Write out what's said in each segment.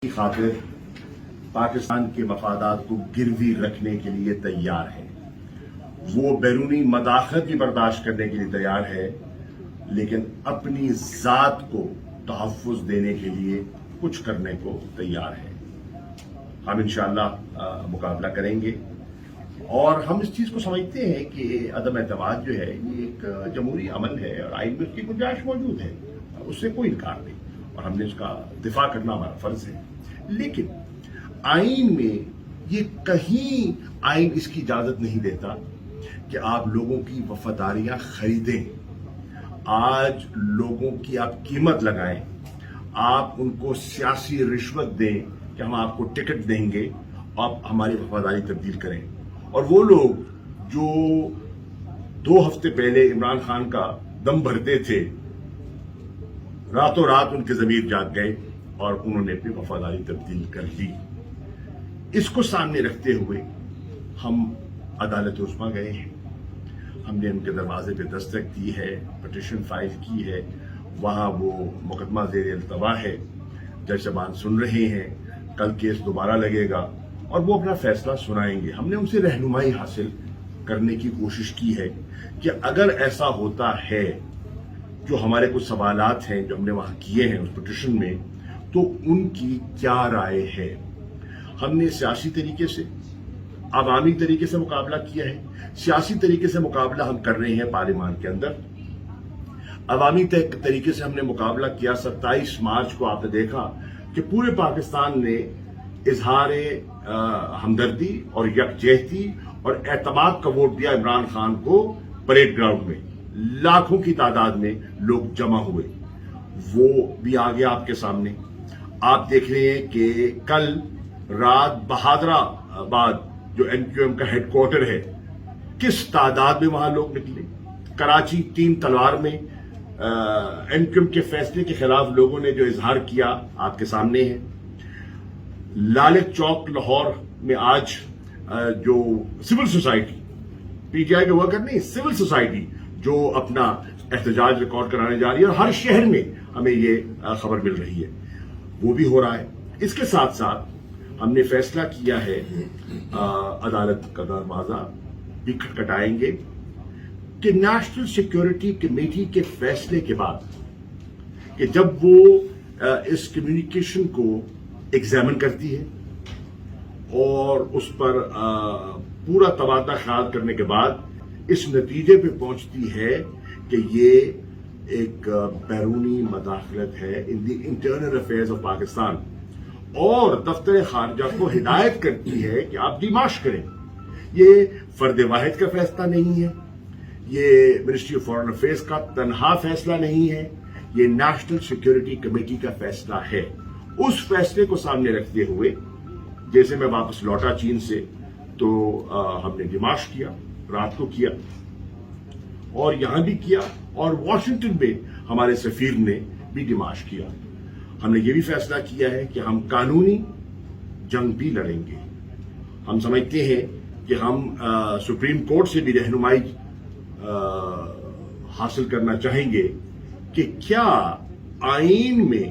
کی خاطر پاکستان کے مفادات کو گروی رکھنے کے لیے تیار ہے. وہ بیرونی مداخلت بھی برداشت کرنے کے لیے تیار ہے، لیکن اپنی ذات کو تحفظ دینے کے لیے کچھ کرنے کو تیار ہے. ہم انشاءاللہ مقابلہ کریں گے، اور ہم اس چیز کو سمجھتے ہیں کہ عدم اعتماد جو ہے یہ ایک جمہوری عمل ہے اور آئین میں اس کی گنجائش موجود ہے، اس سے کوئی انکار نہیں، اور ہم نے اس کا دفاع کرنا ہمارا فرض ہے. لیکن آئین میں یہ کہیں آئین اس کی اجازت نہیں دیتا کہ آپ لوگوں کی وفاداریاں خریدیں. آج لوگوں کی آپ قیمت لگائیں، آپ ان کو سیاسی رشوت دیں کہ ہم آپ کو ٹکٹ دیں گے، آپ ہماری وفاداری تبدیل کریں. اور وہ لوگ جو 2 ہفتے پہلے عمران خان کا دم بھرتے تھے، راتوں رات ان کے ضمیر جاگ گئے اور انہوں نے اپنی وفاداری تبدیل کر لی. اس کو سامنے رکھتے ہوئے ہم عدالت عظمیٰ گئے ہیں. ہم نے ان کے دروازے پہ دستک دی ہے، پٹیشن فائل کی ہے. وہاں وہ مقدمہ زیر التوا ہے، جج صاحبان سن رہے ہیں. کل کیس دوبارہ لگے گا اور وہ اپنا فیصلہ سنائیں گے. ہم نے ان سے رہنمائی حاصل کرنے کی کوشش کی ہے کہ اگر ایسا ہوتا ہے، جو ہمارے کچھ سوالات ہیں جو ہم نے وہاں کیے ہیں اس پٹیشن میں، تو ان کی کیا رائے ہے. ہم نے سیاسی طریقے سے، عوامی طریقے سے مقابلہ کیا ہے. سیاسی طریقے سے مقابلہ ہم کر رہے ہیں پارلیمان کے اندر. عوامی طریقے سے ہم نے مقابلہ کیا. 27 مارچ کو آپ نے دیکھا کہ پورے پاکستان نے اظہار ہمدردی اور یکجہتی اور اعتماد کا ووٹ دیا عمران خان کو. پریڈ گراؤنڈ میں لاکھوں کی تعداد میں لوگ جمع ہوئے. وہ بھی آ گیا آپ کے سامنے. آپ دیکھ رہے ہیں کہ کل رات بہادرہ آباد جو NQM کا ہیڈ کوارٹر ہے، کس تعداد میں وہاں لوگ نکلے. کراچی 3 تلوار میں NQM کے فیصلے کے خلاف لوگوں نے جو اظہار کیا آپ کے سامنے ہے. لالچ چوک لاہور میں آج جو سول سوسائٹی، PTI کے ورکر نہیں، سول سوسائٹی جو اپنا احتجاج ریکارڈ کرانے جا رہی ہے، اور ہر شہر میں ہمیں یہ خبر مل رہی ہے، وہ بھی ہو رہا ہے. اس کے ساتھ ساتھ ہم نے فیصلہ کیا ہے، عدالت کا دروازہ بھی کھٹکھٹائیں گے کہ نیشنل سیکیورٹی کمیٹی کے فیصلے کے بعد کہ جب وہ اس کمیونیکیشن کو ایگزامن کرتی ہے اور اس پر پورا تبادلہ خیال کرنے کے بعد اس نتیجے پہ پہنچتی ہے کہ یہ ایک بیرونی مداخلت ہے in the internal affairs of Pakistan, اور دفتر خارجہ کو ہدایت کرتی ہے کہ آپ ڈیمارش کریں. یہ فرد واحد کا فیصلہ نہیں ہے، یہ منسٹری آف فارن افیئرز کا تنہا فیصلہ نہیں ہے، یہ نیشنل سیکیورٹی کمیٹی کا فیصلہ ہے. اس فیصلے کو سامنے رکھتے ہوئے جیسے میں واپس لوٹا چین سے، تو ہم نے ڈیمارش کیا، رات کو کیا، اور یہاں بھی کیا، اور واشنگٹن میں ہمارے سفیر نے بھی ڈیمارش کیا. ہم نے یہ بھی فیصلہ کیا ہے کہ ہم قانونی جنگ بھی لڑیں گے. ہم سمجھتے ہیں کہ ہم سپریم کورٹ سے بھی رہنمائی حاصل کرنا چاہیں گے کہ کیا آئین میں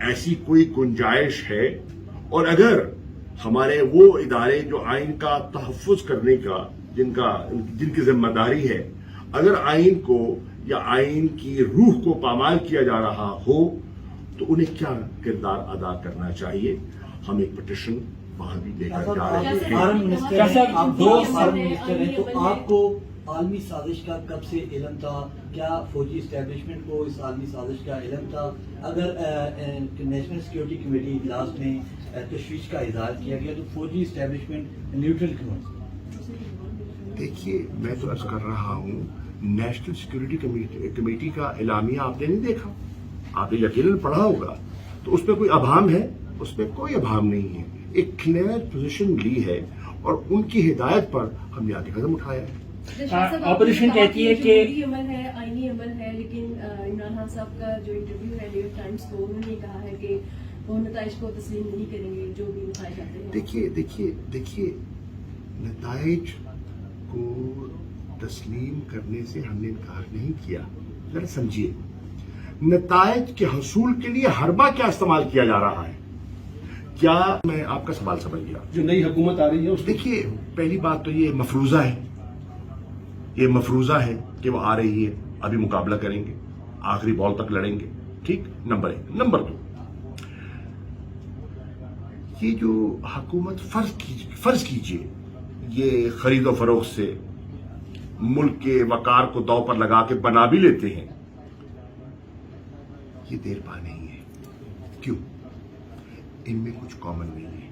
ایسی کوئی گنجائش ہے، اور اگر ہمارے وہ ادارے جو آئین کا تحفظ کرنے کا جن کی ذمہ داری ہے، اگر آئین کو یا آئین کی روح کو پامال کیا جا رہا ہو تو انہیں کیا کردار ادا کرنا چاہیے. ہم ایک پٹیشن وہاں بھی لے کر جا رہے ہیں. آپ 2 فارن منسٹر ہیں، تو آپ کو عالمی سازش کا کب سے علم تھا؟ کیا فوجی اسٹیبلشمنٹ کو اس عالمی سازش کا علم تھا؟ اگر نیشنل سیکیورٹی کمیٹی اجلاس میں تشویش کا اظہار کیا گیا تو فوجی اسٹیبلشمنٹ نیوٹرل کیوں؟ دیکھیے، میں تو عرض کر رہا ہوں، نیشنل سیکیورٹی کمیٹی کا اعلامیہ آپ نے نہیں دیکھا؟ آپ نے یقیناً پڑھا ہوگا. تو اس پہ کوئی ابہام ہے؟ اس پہ کوئی ابہام نہیں ہے. ایک کلیئر پوزیشن لی ہے، اور ان کی ہدایت پر ہم نے آگے قدم اٹھایا ہے. اپوزیشن کہتی ہے کہ عمل ہے، آئینی عمل ہے، لیکن عمران خان صاحب کا جو انٹرویو ہے نیو یارک ٹائمز کو، انہوں نے کہا ہے کہ وہ نتائج کو تسلیم نہیں کریں گے جو بھی دکھائے جاتے ہیں. دیکھیے نتائج کو تسلیم کرنے سے ہم نے انکار نہیں کیا. ذرا سمجھیے، نتائج کے حصول کے لیے حربہ کیا استعمال کیا جا رہا ہے. کیا میں آپ کا سوال سمجھ گیا؟ جو نئی حکومت آ رہی ہے اس دیکھیے پہلی بات تو یہ مفروضہ ہے، یہ مفروضہ ہے کہ وہ آ رہی ہے، ابھی مقابلہ کریں گے، آخری بال تک لڑیں گے، ٹھیک، نمبر 1۔ نمبر 2، یہ جو حکومت فرض کیجئے یہ خرید و فروخت سے ملک کے وقار کو داؤ پر لگا کے بنا بھی لیتے ہیں، یہ دیر پا نہیں ہے۔ کیوں؟ ان میں کچھ کامن نہیں ہے۔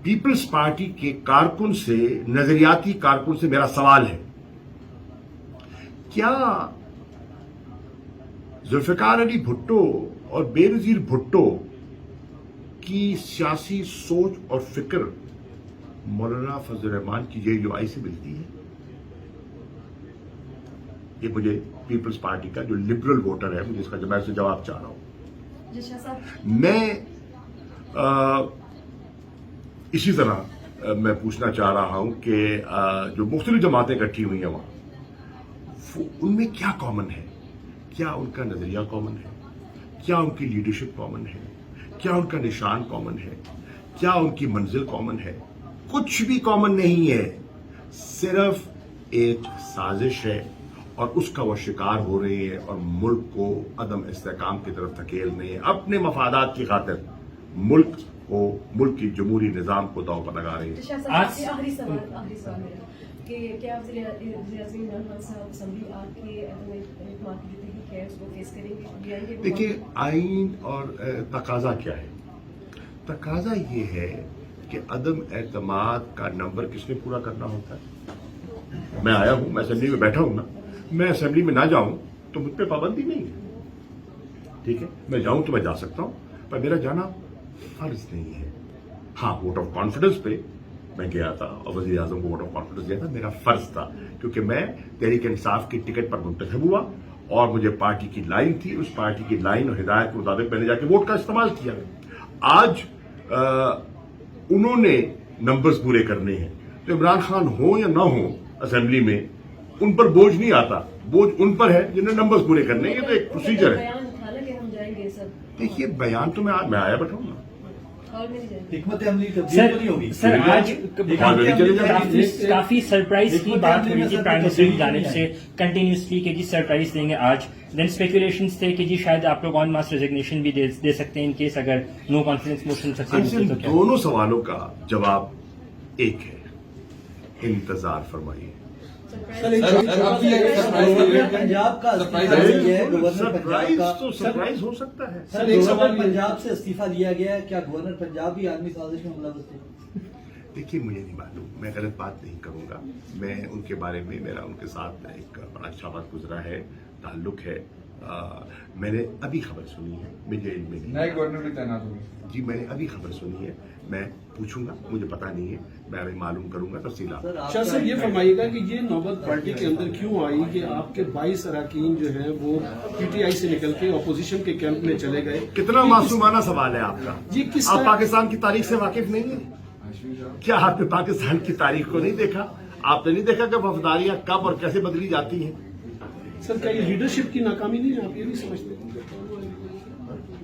پیپلز پارٹی کے کارکن سے، نظریاتی کارکن سے میرا سوال ہے، کیا ذوالفقار علی بھٹو اور بے نظیر بھٹو کی سیاسی سوچ اور فکر مولانا فضل الرحمان کی JUI سے ملتی ہے؟ یہ مجھے پیپلز پارٹی کا جو لبرل ووٹر ہے، مجھے اس کا میں سے جواب چاہ رہا ہوں۔ شاہ صاحب، میں اسی طرح میں پوچھنا چاہ رہا ہوں کہ جو مختلف جماعتیں اکٹھی ہوئی ہیں وہاں، ان میں کیا کامن ہے؟ کیا ان کا نظریہ کامن ہے؟ کیا ان کی لیڈرشپ کامن ہے؟ کیا ان کا نشان کامن ہے؟ کیا ان کی منزل کامن ہے؟ کچھ بھی کامن نہیں ہے، صرف ایک سازش ہے اور اس کا وہ شکار ہو رہے ہیں اور ملک کو عدم استحکام کی طرف دھکیل رہے ہیں، اپنے مفادات کی خاطر ملک کی جمہوری نظام کو داؤ پر لگا رہے ہیں۔ شاہ صاحب، آخری سوال میرا کہ کیا وزیر اعظم عمران خان صاحب اسمبلی آ کے اعتماد کی جو تحریک ہے اس کو فیس کریں گے؟ دیکھیے، آئین اور تقاضا کیا ہے؟ تقاضا یہ ہے کہ عدم اعتماد کا نمبر کس نے پورا کرنا ہوتا ہے؟ میں آیا ہوں، میں اسمبلی میں بیٹھا ہوں نا، میں اسمبلی میں نہ جاؤں تو مجھ پہ پابندی نہیں ہے، ٹھیک ہے، میں جاؤں تو میں جا سکتا ہوں، پر میرا جانا فرض نہیں ہے۔ ہاں، ووٹ آف کانفیڈنس پہ میں گیا تھا اور وزیر اعظم کو ووٹ آف کانفیڈنس دیا تھا، میرا فرض تھا، کیونکہ میں تحریک انصاف کی ٹکٹ پر منتخب ہوا اور مجھے پارٹی کی لائن تھی، اس پارٹی کی لائن اور ہدایت کے مطابق میں نے جا کے ووٹ کا استعمال کیا۔ آج انہوں نے نمبرز پورے کرنے ہیں، تو عمران خان ہو یا نہ ہو اسمبلی میں، ان پر بوجھ نہیں آتا، بوجھ ان پر ہے جنہیں نمبرز پورے کرنے ہیں۔ یہ تو ایک پروسیجر ہے۔ حالانکہ ہم جائیں گے سب، دیکھیے، بیان تو میں آیا بیٹھا ہوں نا۔ اور نہیں جائیں گے۔ حکمت عملی تبدیل تو نہیں ہوگی؟ سر آج کافی سرپرائز کی بات ہوئی تھی پرائم منسٹر کی جانب سے کنٹینیوسلی کہ جی سرپرائز دیں گے آج، دین اسپیکولیشنز تھے کہ جی شاید آپ لوگ آن ماس ریزگنیشن بھی دے سکتے ہیں ان کیس اگر نو کانفیڈنس موشن سکسیس ہوتے تو کیا؟ دونوں سوالوں کا جواب ایک ہے، انتظار فرمائیے۔ پنجاب کا سرپرائز تو سرپرائز ہو سکتا ہے۔ سر، ایک سوال، پنجاب سے استعفیٰ دیا گیا ہے، کیا گورنر پنجاب بھی عالمی سازش میں ملوث تھے؟ دیکھیے، مجھے نہیں معلوم، میں غلط بات نہیں کروں گا، میں ان کے بارے میں، میرا ان کے ساتھ ایک بڑا اچھا وقت گزرا ہے، تعلق ہے، میں نے ابھی خبر سنی ہے، مجھے علم میں نہیں۔ نئے گورنر بھی تعینات ہوئے؟ جی، میں نے ابھی خبر سنی ہے، میں پوچھوں گا، مجھے پتا نہیں ہے، میں ابھی معلوم کروں گا تفصیلات۔ شاہ صاحب یہ فرمائیے گا کہ یہ نوبت پارٹی کے اندر کیوں آئی کہ آپ کے 22 اراکین جو ہیں وہ PTI سے نکل کے اپوزیشن کے کیمپ میں چلے گئے؟ کتنا معصومانہ سوال ہے آپ کا۔ یہ کس آپ طرح- پاکستان کی تاریخ سے واقف نہیں ہیں؟ کیا آپ نے پاکستان کی تاریخ کو نہیں دیکھا؟ آپ نے نہیں دیکھا کہ وفاداریاں کب اور کیسے بدلی جاتی ہیں؟ سر، کیا یہ لیڈرشپ کی ناکامی نہیں ہے؟ آپ یہ نہیں سمجھتے؟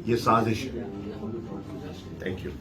یہ سازش ہے۔ Thank you.